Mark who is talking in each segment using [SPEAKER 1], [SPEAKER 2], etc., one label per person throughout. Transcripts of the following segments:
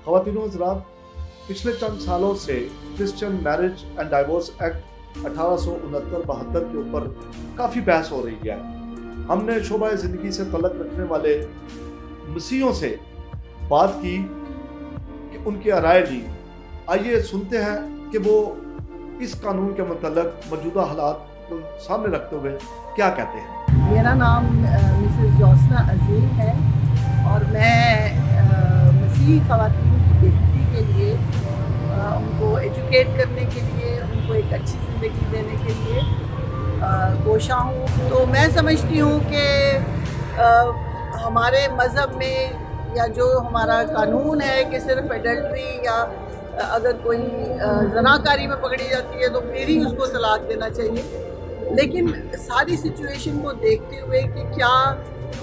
[SPEAKER 1] خواتین و حضرات، پچھلے چند سالوں سے Christian marriage and divorce act 1869-72 کے اوپر کافی بحث ہو رہی ہے۔ ہم نے شعبہ زندگی سے تعلق رکھنے والے مسیحیوں سے بات کی کہ ان کی رائے لی۔ آئیے سنتے ہیں کہ وہ اس قانون کے متعلق موجودہ حالات کو سامنے رکھتے ہوئے کیا کہتے ہیں۔
[SPEAKER 2] میرا نام مسز جوسنا عظیم ہے اور میں مسیحی خواتین کی بہتری کے لیے، ان کو ایجوکیٹ کرنے کے لیے، ان کو ایک اچھی زندگی دینے کے لیے کوشاں ہوں۔ تو میں سمجھتی ہوں کہ ہمارے مذہب میں یا جو ہمارا قانون ہے کہ صرف ایڈلٹری یا اگر کوئی زناکاری میں پکڑی جاتی ہے تو پھر ہی اس کو طلاق دینا چاہیے، لیکن ساری سچویشن کو دیکھتے ہوئے کہ کیا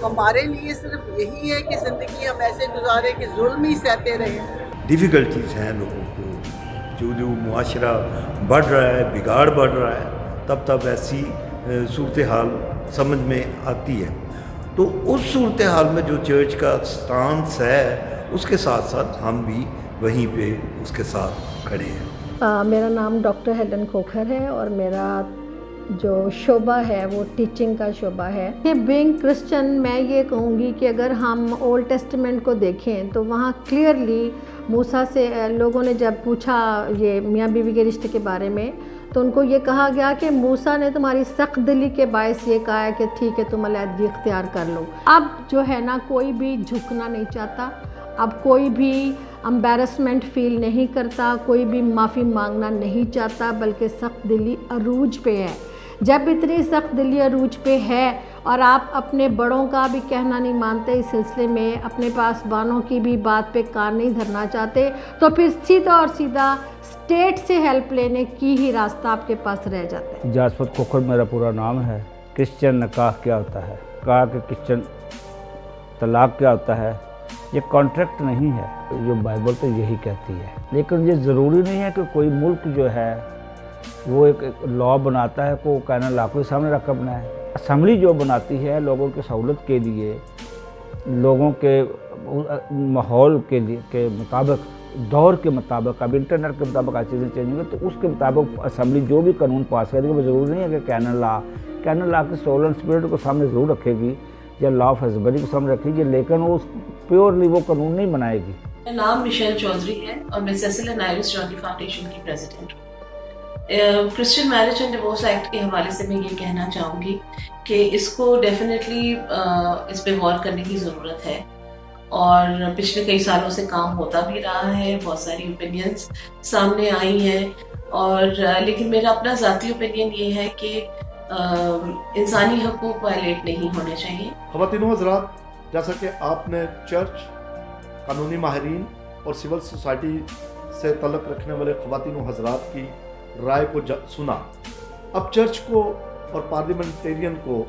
[SPEAKER 2] ہمارے لیے صرف یہی ہے کہ زندگی ہم ایسے گزارے کہ ظلم ہی سہتے رہیں۔
[SPEAKER 3] ڈیفیکلٹیز ہیں لوگوں کو، جو معاشرہ بڑھ رہا ہے، بگاڑ بڑھ رہا ہے، تب ایسی صورتحال سمجھ میں آتی ہے۔ تو اس صورتحال میں جو چرچ کا سٹانس ہے اس کے ساتھ ساتھ ہم بھی وہیں پہ اس کے ساتھ کھڑے ہیں۔
[SPEAKER 4] میرا نام ڈاکٹر ہیلن کھوکھر ہے اور میرا جو شعبہ ہے وہ ٹیچنگ کا شعبہ ہے۔ بینگ کرسچن میں یہ کہوں گی کہ اگر ہم اولڈ ٹیسٹمنٹ کو دیکھیں تو وہاں کلیئرلی موسیٰ سے لوگوں نے جب پوچھا یہ میاں بیوی کے رشتے کے بارے میں تو ان کو یہ کہا گیا کہ موسیٰ نے تمہاری سخت دلی کے باعث یہ کہا ہے کہ ٹھیک ہے تم علیحدگی اختیار کر لو۔ اب جو ہے نا کوئی بھی جھکنا نہیں چاہتا، اب کوئی بھی امبیرسمنٹ فیل نہیں کرتا، کوئی بھی معافی مانگنا نہیں چاہتا، بلکہ سخت دلی عروج پہ ہے۔ جب اتنی سخت دلی عروج پہ ہے اور آپ اپنے بڑوں کا بھی کہنا نہیں مانتے اس سلسلے میں، اپنے پاسبانوں کی بھی بات پہ کان نہیں دھرنا چاہتے، تو پھر سیدھا اور سیدھا اسٹیٹ سے ہیلپ لینے کی ہی راستہ آپ کے پاس رہ جاتا ہے۔
[SPEAKER 5] جاسپت کھوکھر میرا پورا نام ہے۔ کرسچن نکاح کیا ہوتا ہے، کہا کہ کرسچن طلاق کیا ہوتا ہے، یہ کانٹریکٹ نہیں ہے، جو بائبل تو یہی کہتی ہے، لیکن یہ ضروری نہیں ہے کہ کوئی ملک جو ہے وہ ایک لا بناتا ہے کو کینن لا کو سامنے رکھ کر بنائے۔ اسمبلی جو بناتی ہے لوگوں کی سہولت کے لیے، لوگوں کے ماحول کے مطابق، دور کے مطابق، اب انٹرنیٹ کے مطابق آج چیزیں چینج ہوئی تو اس کے مطابق اسمبلی جو بھی قانون پاس کرے گی وہ ضروری نہیں ہے کہ کینن لا کی سول اینڈ اسپرٹ کو سامنے ضرور رکھے گی یا لا آف ہسبینڈری کو سامنے رکھے گی، لیکن وہ پیورلی وہ قانون نہیں بنائے گی۔
[SPEAKER 6] میرا نام مشیل چودھری ہے اور میں سیسل اینڈ آئرس جانٹی فاؤنڈیشن کی پریزیڈنٹ ہوں۔ Christian marriage and divorce act کے حوالے سے میں یہ کہنا چاہوں گی کہ اس کو ڈیفینیٹلی اس پہ غور کرنے کی ضرورت ہے، اور پچھلے کئی سالوں سے کام ہوتا بھی رہا ہے، بہت ساری اوپینینس سامنے آئی ہیں، اور لیکن میرا اپنا ذاتی اوپینین یہ ہے کہ انسانی حقوق وائلیٹ نہیں ہونے چاہیے۔
[SPEAKER 1] خواتین و حضرات، جیسا کہ آپ نے چرچ، قانونی ماہرین اور سول سوسائٹی سے تعلق رکھنے والے خواتین و حضرات کی رائے کو سنا، اب چرچ کو اور پارلیمنٹیرین کو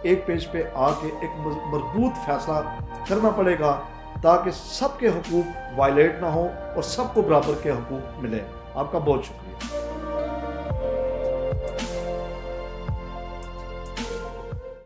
[SPEAKER 1] ایک پیج پہ آ کے ایک مربوط فیصلہ کرنا پڑے گا تاکہ سب کے حقوق وائلیٹ نہ ہوں اور سب کو برابر کے حقوق ملیں۔ آپ کا بہت شکریہ۔